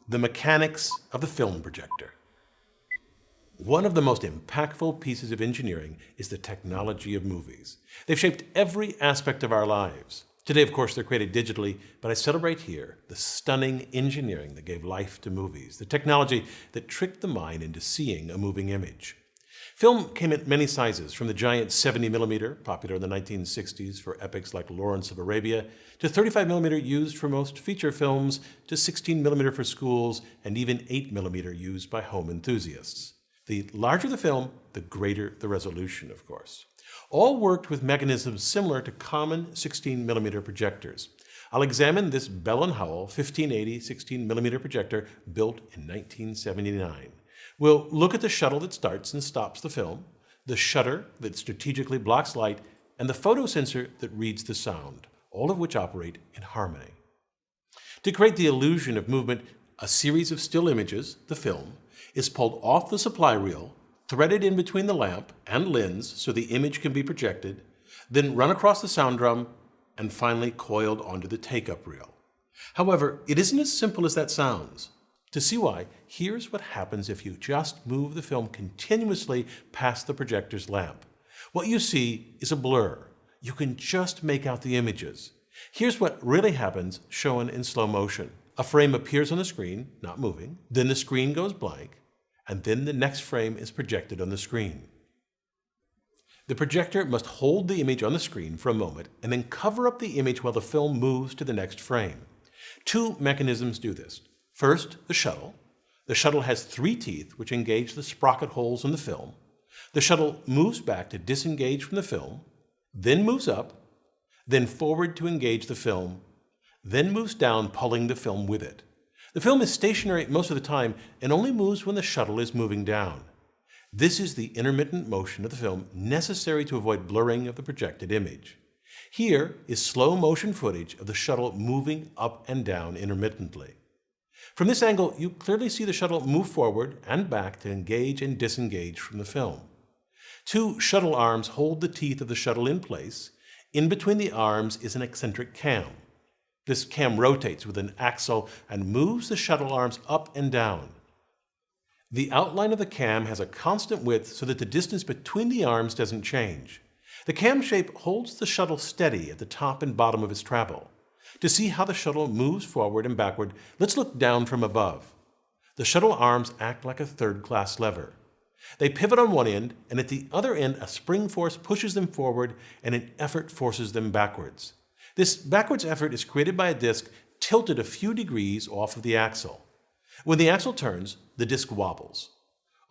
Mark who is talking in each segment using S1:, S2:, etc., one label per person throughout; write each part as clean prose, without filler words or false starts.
S1: The mechanics of the film projector. One of the most impactful pieces of engineering is the technology of movies. They've shaped every aspect of our lives. Today, of course, they're created digitally, but I celebrate here the stunning engineering that gave life to movies, the technology that tricked the mind into seeing a moving image. Film came in many sizes, from the giant 70mm, popular in the 1960s for epics like Lawrence of Arabia, to 35mm used for most feature films, to 16mm for schools, and even 8mm used by home enthusiasts. The larger the film, the greater the resolution, of course. All worked with mechanisms similar to common 16mm projectors. I'll examine this Bell & Howell 1580 16mm projector built in 1979. We'll look at the shuttle that starts and stops the film, the shutter that strategically blocks light, and the photosensor that reads the sound, all of which operate in harmony. To create the illusion of movement, a series of still images, the film, is pulled off the supply reel, threaded in between the lamp and lens so the image can be projected, then run across the sound drum, and finally coiled onto the take-up reel. However, it isn't as simple as that sounds. To see why, here's what happens if you just move the film continuously past the projector's lamp. What you see is a blur. You can just make out the images. Here's what really happens shown in slow motion. A frame appears on the screen, not moving, then the screen goes blank, and then the next frame is projected on the screen. The projector must hold the image on the screen for a moment and then cover up the image while the film moves to the next frame. Two mechanisms do this. First, the shuttle. The shuttle has 3 teeth which engage the sprocket holes in the film. The shuttle moves back to disengage from the film, then moves up, then forward to engage the film, then moves down, pulling the film with it. The film is stationary most of the time and only moves when the shuttle is moving down. This is the intermittent motion of the film necessary to avoid blurring of the projected image. Here is slow motion footage of the shuttle moving up and down intermittently. From this angle, you clearly see the shuttle move forward and back to engage and disengage from the film. 2 shuttle arms hold the teeth of the shuttle in place. In between the arms is an eccentric cam. This cam rotates with an axle and moves the shuttle arms up and down. The outline of the cam has a constant width so that the distance between the arms doesn't change. The cam shape holds the shuttle steady at the top and bottom of its travel. To see how the shuttle moves forward and backward, let's look down from above. The shuttle arms act like a third-class lever. They pivot on one end, and at the other end, a spring force pushes them forward and an effort forces them backwards. This backwards effort is created by a disc tilted a few degrees off of the axle. When the axle turns, the disc wobbles.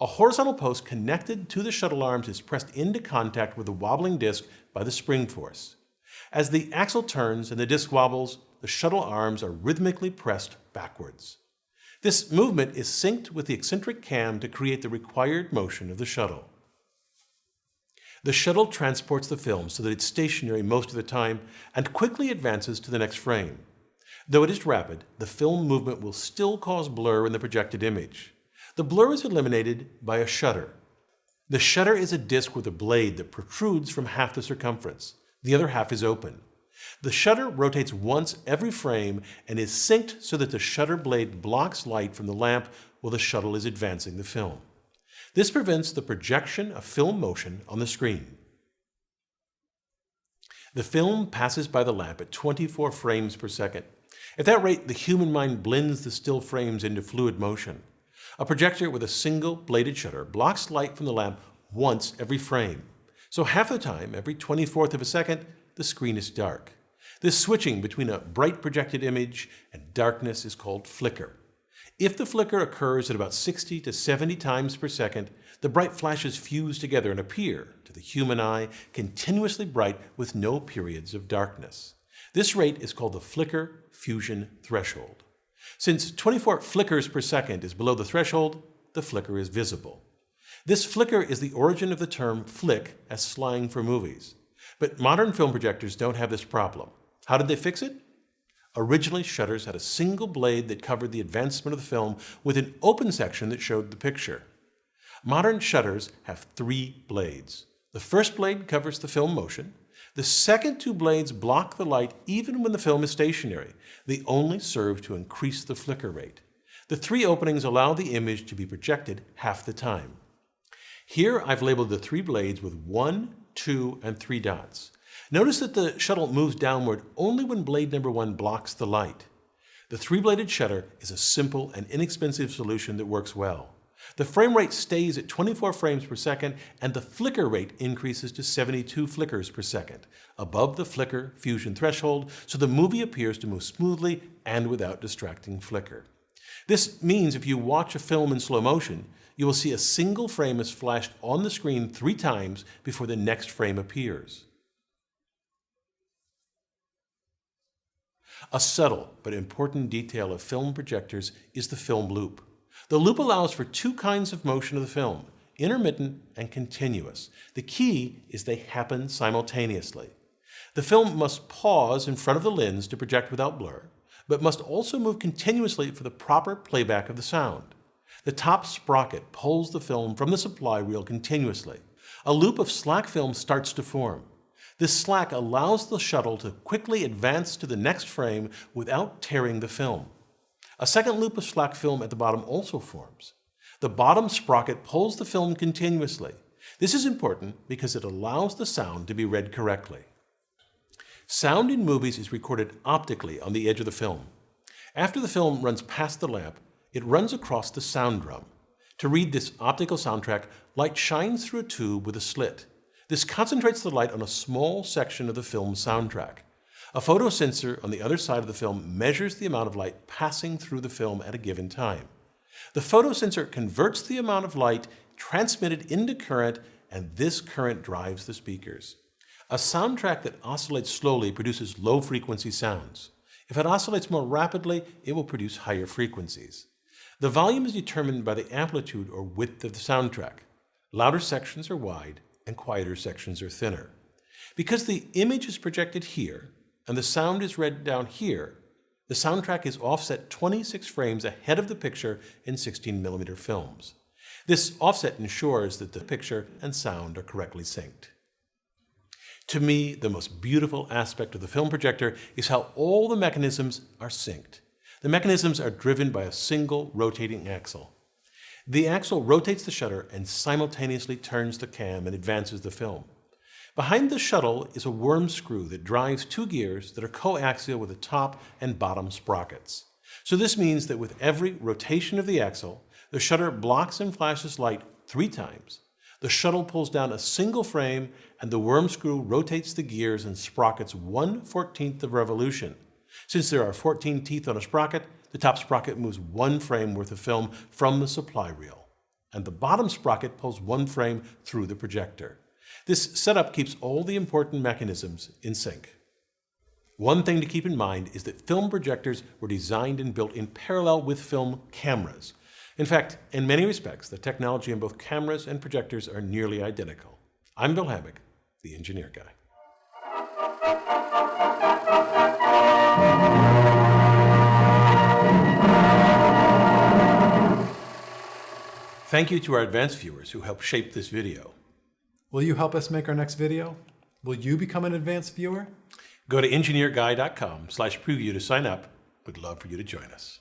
S1: A horizontal post connected to the shuttle arms is pressed into contact with the wobbling disc by the spring force. As the axle turns and the disc wobbles, the shuttle arms are rhythmically pressed backwards. This movement is synced with the eccentric cam to create the required motion of the shuttle. The shuttle transports the film so that it's stationary most of the time and quickly advances to the next frame. Though it is rapid, the film movement will still cause blur in the projected image. The blur is eliminated by a shutter. The shutter is a disc with a blade that protrudes from half the circumference. The other half is open. The shutter rotates once every frame and is synced so that the shutter blade blocks light from the lamp while the shuttle is advancing the film. This prevents the projection of film motion on the screen. The film passes by the lamp at 24 frames per second. At that rate, the human mind blends the still frames into fluid motion. A projector with a single bladed shutter blocks light from the lamp once every frame. So half the time, every 24th of a second, the screen is dark. This switching between a bright projected image and darkness is called flicker. If the flicker occurs at about 60 to 70 times per second, the bright flashes fuse together and appear, to the human eye, continuously bright with no periods of darkness. This rate is called the flicker fusion threshold. Since 24 flickers per second is below the threshold, the flicker is visible. This flicker is the origin of the term flick as slang for movies. But modern film projectors don't have this problem. How did they fix it? Originally, shutters had a single blade that covered the advancement of the film with an open section that showed the picture. Modern shutters have 3 blades. The first blade covers the film motion. The second 2 blades block the light even when the film is stationary. They only serve to increase the flicker rate. The 3 openings allow the image to be projected half the time. Here I've labeled the 3 blades with 1, 2, and 3 dots. Notice that the shuttle moves downward only when blade number 1 blocks the light. The 3-bladed shutter is a simple and inexpensive solution that works well. The frame rate stays at 24 frames per second, and the flicker rate increases to 72 flickers per second, above the flicker fusion threshold, so the movie appears to move smoothly and without distracting flicker. This means if you watch a film in slow motion, you will see a single frame is flashed on the screen 3 times before the next frame appears. A subtle but important detail of film projectors is the film loop. The loop allows for 2 kinds of motion of the film, intermittent and continuous. The key is they happen simultaneously. The film must pause in front of the lens to project without blur, but must also move continuously for the proper playback of the sound. The top sprocket pulls the film from the supply reel continuously. A loop of slack film starts to form. This slack allows the shuttle to quickly advance to the next frame without tearing the film. A second loop of slack film at the bottom also forms. The bottom sprocket pulls the film continuously. This is important because it allows the sound to be read correctly. Sound in movies is recorded optically on the edge of the film. After the film runs past the lamp, it runs across the sound drum. To read this optical soundtrack, light shines through a tube with a slit. This concentrates the light on a small section of the film soundtrack. A photosensor on the other side of the film measures the amount of light passing through the film at a given time. The photosensor converts the amount of light transmitted into current, and this current drives the speakers. A soundtrack that oscillates slowly produces low-frequency sounds. If it oscillates more rapidly, it will produce higher frequencies. The volume is determined by the amplitude or width of the soundtrack. Louder sections are wide, and quieter sections are thinner. Because the image is projected here, and the sound is read down here, the soundtrack is offset 26 frames ahead of the picture in 16mm films. This offset ensures that the picture and sound are correctly synced. To me, the most beautiful aspect of the film projector is how all the mechanisms are synced. The mechanisms are driven by a single rotating axle. The axle rotates the shutter and simultaneously turns the cam and advances the film. Behind the shuttle is a worm screw that drives 2 gears that are coaxial with the top and bottom sprockets. So this means that with every rotation of the axle, the shutter blocks and flashes light 3 times. The shuttle pulls down a single frame, and the worm screw rotates the gears and sprockets 1/14 of a revolution. Since there are 14 teeth on a sprocket, the top sprocket moves 1 frame worth of film from the supply reel, and the bottom sprocket pulls 1 frame through the projector. This setup keeps all the important mechanisms in sync. One thing to keep in mind is that film projectors were designed and built in parallel with film cameras. In fact, in many respects, the technology in both cameras and projectors are nearly identical. I'm Bill Hammack, the Engineer Guy. Thank you to our advanced viewers who helped shape this video.
S2: Will you help us make our next video? Will you become an advanced viewer?
S1: Go to engineerguy.com/preview to sign up. We'd love for you to join us.